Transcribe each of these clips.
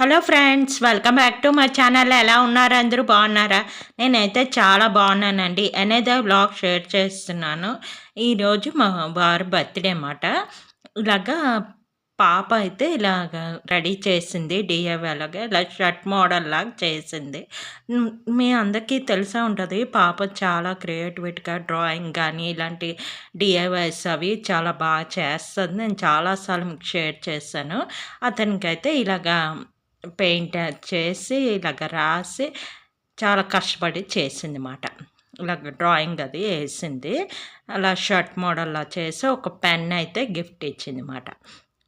Hello friends, welcome back to my channel. ఎలా ఉన్నారు? అందరూ బాగున్నారా? నేనైతే చాలా బాగున్నానండి. అనేదో వ్లాగ్ షేర్ చేస్తున్నాను. ఈరోజు మా వారి బర్త్డే అన్నమాట. ఇలాగా పాప అయితే ఇలాగ రెడీ చేసింది. డీఐవైలాగా ఇలా షర్ట్ మోడల్ లాగా చేసింది. మీ అందరికీ తెలిసే ఉంటుంది, పాప చాలా క్రియేటివిటీగా డ్రాయింగ్ కానీ ఇలాంటి డీఐవైస్ అవి చాలా బాగా చేస్తుంది. నేను చాలాసార్లు మీకు షేర్ చేశాను. అతనికైతే ఇలాగా పెయింట్ చేసి ఇలాగ రాసి చాలా కష్టపడి చేసిందన్నమాట. ఇలాగ డ్రాయింగ్ అది వేసింది. అలా షర్ట్ మోడల్లా చేసి ఒక పెన్ అయితే గిఫ్ట్ ఇచ్చిందన్నమాట.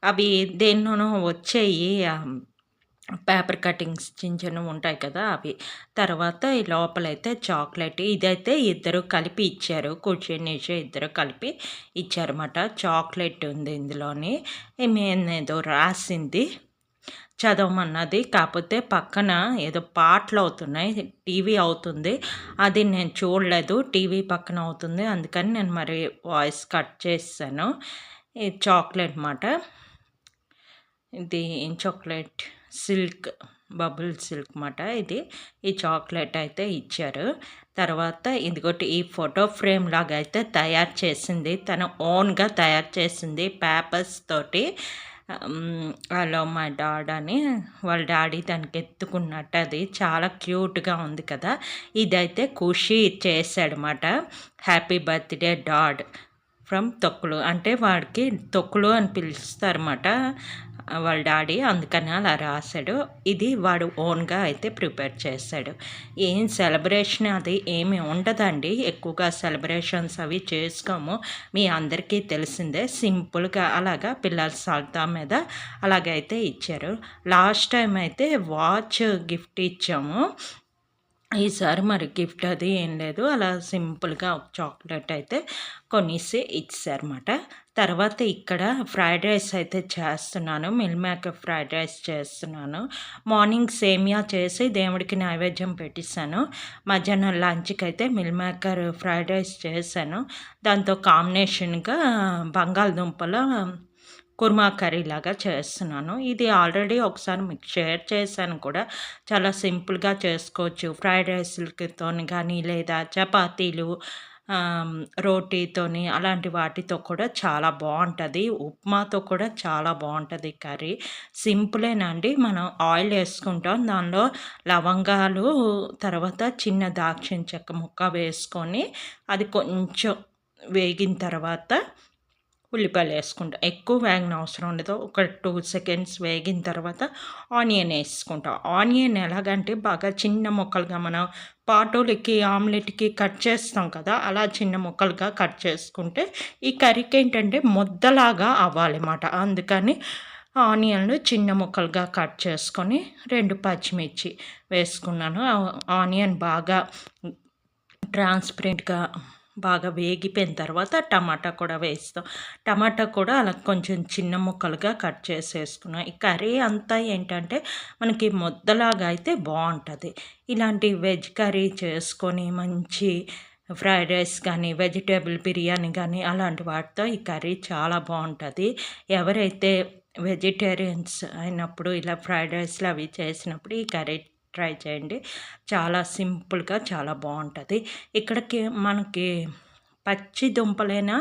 అవి దేనిలోనో వచ్చేయి, పేపర్ కటింగ్స్ చిన్న చిన్నవి ఉంటాయి కదా అవి. తర్వాత ఈ లోపలైతే చాక్లెట్ ఇదైతే ఇద్దరు కలిపి ఇచ్చారు. కూర్చొనేసి ఇద్దరు కలిపి ఇచ్చారన్నమాట. చాక్లెట్ ఉంది ఇందులోని. ఏదో రాసింది, చదవమన్నది. కాకపోతే పక్కన ఏదో పాటలు అవుతున్నాయి, టీవీ అవుతుంది. అది నేను చూడలేదు, టీవీ పక్కన అవుతుంది. అందుకని నేను మరి వాయిస్ కట్ చేశాను. ఇది చాక్లెట్ మాట. ఇది చాక్లెట్ సిల్క్, బబుల్ సిల్క్ మాట ఇది. ఈ చాక్లెట్ అయితే ఇచ్చారు. తర్వాత ఇదిగోటి ఈ ఫోటో ఫ్రేమ్ లాగా అయితే తయారు చేసింది, తన ఓన్గా తయారు చేసింది పేపర్స్ తోటి. హలో మై డాడ్ అని వాళ్ళ డాడీ దానికి ఎత్తుకున్నట్టు. అది చాలా క్యూట్గా ఉంది కదా. ఇదైతే ఖుషి చేశాడనమాట. హ్యాపీ బర్త్డే డాడ్ ఫ్రమ్ తొక్కులు, అంటే వాడికి తొక్కులు అని పిలుస్తారన్నమాట వాళ్ళ డాడీ, అందుకని అలా రాశాడు. ఇది వాడు ఓన్గా అయితే ప్రిపేర్ చేశాడు. ఏం సెలబ్రేషన్ అది ఏమి ఉండదండి, ఎక్కువగా సెలబ్రేషన్స్ అవి చేసుకోము, మీ అందరికీ తెలిసిందే. సింపుల్గా అలాగా పిల్లల సరదా మీద అలాగైతే ఇచ్చారు. లాస్ట్ టైం అయితే వాచ్ గిఫ్ట్ ఇచ్చాము. ఈసారి మరి గిఫ్ట్ అది ఏం లేదు, అలా సింపుల్గా ఒక చాక్లెట్ అయితే కొనిసి ఇచ్చారన్నమాట. తర్వాత ఇక్కడ ఫ్రైడ్ రైస్ అయితే చేస్తున్నాను. మిల్ మేకర్ ఫ్రైడ్ రైస్ చేస్తున్నాను. మార్నింగ్ సేమియా చేసి దేవుడికి నైవేద్యం పెట్టిస్తాను. మధ్యాహ్నం లంచ్కి అయితే మిల్ మేకర్ ఫ్రైడ్ రైస్ చేశాను. దాంతో కాంబినేషన్గా బంగాళదుంపల కుర్మా కర్రీ లాగా చేస్తున్నాను. ఇది ఆల్రెడీ ఒకసారి మీకు షేర్ చేశాను కూడా. చాలా సింపుల్గా చేసుకోవచ్చు. ఫ్రైడ్ రైస్లతో కానీ లేదా చపాతీలు, రోటీతోని అలాంటి వాటితో కూడా చాలా బాగుంటుంది. ఉప్మాతో కూడా చాలా బాగుంటుంది కర్రీ. సింపులేనండి. మనం ఆయిల్ వేసుకుంటాం, దానిలో లవంగాలు, తర్వాత చిన్న దాల్చిన చెక్క ముక్క వేసుకొని అది కొంచెం వేగిన తర్వాత ఉల్లిపాయలు వేసుకుంటాం. ఎక్కువ వేగన అవసరం ఉండదు, ఒక 2 సెకండ్స్ వేగిన తర్వాత ఆనియన్ వేసుకుంటాం. ఆనియన్ ఎలాగంటే బాగా చిన్న ముక్కలుగా మనం పాటోలకి ఆమ్లెట్కి కట్ చేస్తాం కదా, అలా చిన్న ముక్కలుగా కట్ చేసుకుంటే ఈ కర్రీకి ఏంటంటే ముద్దలాగా అవ్వాలన్నమాట. అందుకని ఆనియన్లు చిన్న ముక్కలుగా కట్ చేసుకొని 2 పచ్చిమిర్చి వేసుకున్నాను. ఆనియన్ బాగా ట్రాన్స్పరెంట్గా బాగా వేగిపోయిన తర్వాత టమాటా కూడా వేస్తాం. టమాటా కూడా అలా కొంచెం చిన్న ముక్కలుగా కట్ చేసేసుకున్నాం. ఈ కర్రీ అంతా ఏంటంటే మనకి ముద్దలాగా అయితే బాగుంటుంది. ఇలాంటి వెజ్ కర్రీ చేసుకొని మంచి ఫ్రైడ్ రైస్ కానీ వెజిటేబుల్ బిర్యానీ కానీ అలాంటి వాటితో ఈ కర్రీ చాలా బాగుంటుంది. ఎవరైతే వెజిటేరియన్స్ అయినప్పుడు ఇలా ఫ్రైడ్ రైస్లు అవి చేసినప్పుడు ఈ కర్రీ ట్రై చేయండి. చాలా సింపుల్గా చాలా బాగుంటుంది. ఇక్కడికి మనకి పచ్చి దుంపలైనా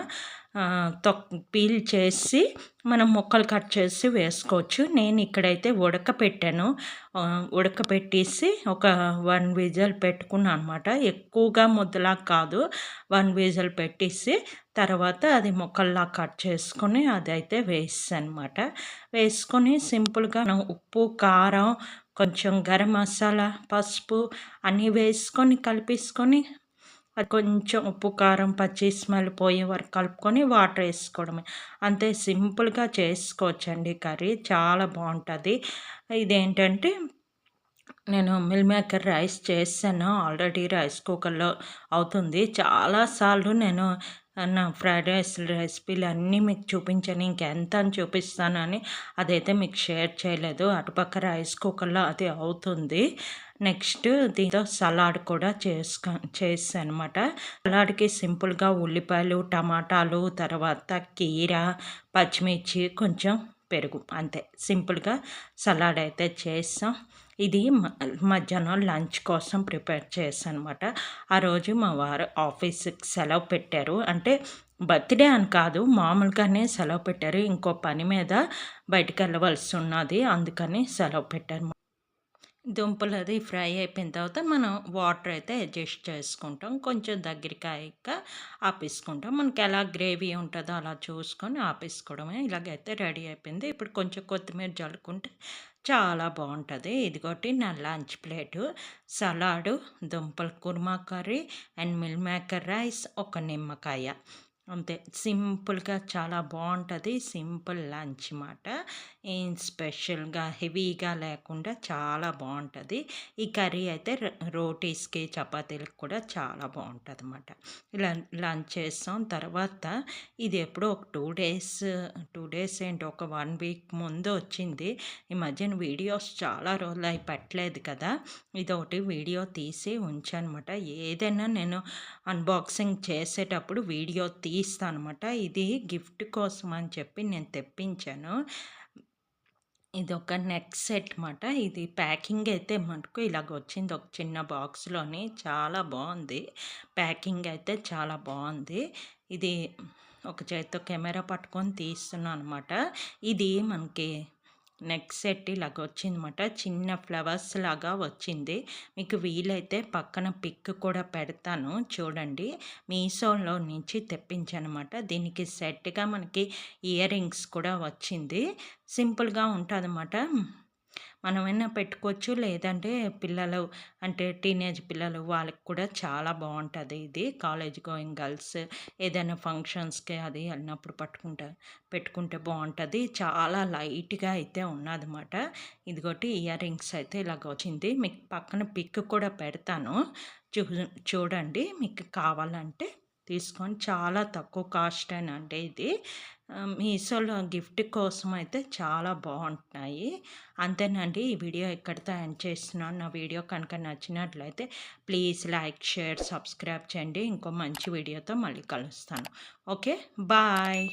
పీల్ చేసి మనం ముక్కలు కట్ చేసి వేసుకోవచ్చు. నేను ఇక్కడైతే ఉడకపెట్టాను. ఉడకపెట్టేసి ఒక 1 విజిల్ పెట్టుకున్నాను అనమాట. ఎక్కువగా ముద్దలా కాదు, 1 విజిల్ పెట్టేసి తర్వాత అది ముక్కల్లా కట్ చేసుకొని అదైతే వేసాను అనమాట. వేసుకొని సింపుల్గా ఉప్పు, కారం, కొంచెం గరం మసాలా, పసుపు అన్నీ వేసుకొని కలిపేసుకొని అది కొంచెం ఉప్పు, కారం, పచ్చి స్మెల్ పోయే వరకు కలుపుకొని వాటర్ వేసుకోవడమే. అంతే, సింపుల్గా చేసుకోవచ్చండి కర్రీ, చాలా బాగుంటుంది. ఇదేంటంటే నేను మిల్ మేకర్ రైస్ చేశాను ఆల్రెడీ, రైస్ కుక్కర్లో అవుతుంది. చాలాసార్లు నేను నా ఫ్రైడ్ రైస్ రెసిపీలు అన్నీ మీకు చూపించాను, ఇంకెంత అని చూపిస్తానని అదైతే మీకు షేర్ చేయలేదు. అటుపక్క రైస్ కుక్కర్లో అది అవుతుంది. నెక్స్ట్ దీంతో సలాడ్ కూడా చేసాను అనమాట. సలాడ్కి సింపుల్గా ఉల్లిపాయలు, టమాటాలు, తర్వాత కీర, పచ్చిమిర్చి, కొంచెం పెరుగు అంతే. సింపుల్‌గా సలాడ్ అయితే చేసాం. ఇది మధ్యాహ్నం లంచ్ కోసం ప్రిపేర్ చేశాననమాట. ఆ రోజు మా వారు ఆఫీస్‌కి సెలవు పెట్టారు. అంటే బర్త్‌డే అని కాదు, మామూలుగానే సెలవు పెట్టారు. ఇంకో పని మీద బయటికెళ్ళవలసి ఉన్నది. అందుకని సెలవు పెట్టారు. దుంపలది ఫ్రై అయిపోయిన తర్వాత మనం వాటర్ అయితే అడ్జస్ట్ చేసుకుంటాం. కొంచెం దగ్గరికి అయ్యాక ఆపేసుకుంటాం. మనకి ఎలా గ్రేవీ ఉంటుందో అలా చూసుకొని ఆపేసుకోవడమే. ఇలాగైతే రెడీ అయిపోయింది. ఇప్పుడు కొంచెం కొత్తిమీర జల్లుకుంటే చాలా బాగుంటుంది. ఇదిగోటి నా లంచ్ ప్లేటు, సలాడు, దుంపల kurma curry and meal maker rice, ఒక నిమ్మకాయ. అంతే సింపుల్‌గా చాలా బావుంటది. సింపుల్ లంచ్ మాట. ఏం స్పెషల్‌గా, హెవీగా లేకుండా చాలా బావుంటది. ఈ కర్రీ అయితే రోటీస్‌కి, చపాతీలకి కూడా చాలా బావుంటదన్నమాట. ఇలా లంచ్ చేసాం. తర్వాత ఇది ఎప్పుడో ఒక 2 డేస్ ఏంటి, ఒక 1 వీక్ ముందు వచ్చింది. ఈ మధ్యన వీడియోస్ చాలా రోజులయి పెట్టలేదు కదా! ఇదొకటి వీడియో తీసి ఉంచానమాట. ఏదైనా నేను అన్బాక్సింగ్ చేసేటప్పుడు వీడియో తీస్తానమాట. ఇది గిఫ్ట్ కోసం అని చెప్పి నేను తెప్పించాను. ఇదొక నెక్ సెట్ మాట. ఇది ప్యాకింగ్ అయితే మటుకు ఇలాగొచ్చింది ఒక చిన్న బాక్స్‌లోని. చాలా బావుంది. ప్యాకింగ్ అయితే చాలా బావుంది. ఇది ఒక చేత్తో కెమెరా పట్టుకొని తీస్తున్నాను అనమాట. ఇది మనకి నెక్ సెట్ ఇలాగొచ్చిందన్నమాట. చిన్న ఫ్లవర్స్ లాగా వచ్చింది. మీకు వీలైతే పక్కన పిక్ కూడా పెడతాను చూడండి. మీషోలో నుంచి తెప్పించానమాట. దీనికి సెట్‌గా మనకి ఇయర్ రింగ్స్ కూడా వచ్చింది. సింపుల్‌గా ఉంటదన్నమాట. మనమైనా పెట్టుకోవచ్చు, లేదంటే పిల్లలు అంటే టీనేజ్ పిల్లలు వాళ్ళకి కూడా చాలా బావుంటది ఇది. కాలేజ్ గోయింగ్ గర్ల్స్ ఏదైనా ఫంక్షన్స్‌కి అది వెళ్ళినప్పుడు పెట్టుకుంటే బావుంటది. చాలా లైట్‌గా అయితే ఉన్నదన్నమాట. ఇదిగోటి ఇయర్ రింగ్స్ అయితే ఇలాగ వచ్చింది. మీకు పక్కన పిక్ కూడా పెడతాను. చూ చూడండి. మీకు కావాలంటే తీసుకొని, చాలా తక్కువ కాస్టేనండి ఇది. మీషోలో గిఫ్ట్ కోసం అయితే చాలా బాగుంటున్నాయి. అంతేనండి. ఈ వీడియో ఇక్కడితో ఎండ్ చేస్తున్నాను. నా వీడియో కనుక నచ్చినట్లయితే ప్లీజ్ లైక్, షేర్, సబ్స్క్రైబ్ చేయండి. ఇంకో మంచి వీడియోతో మళ్ళీ కలుస్తాను. Okay, bye.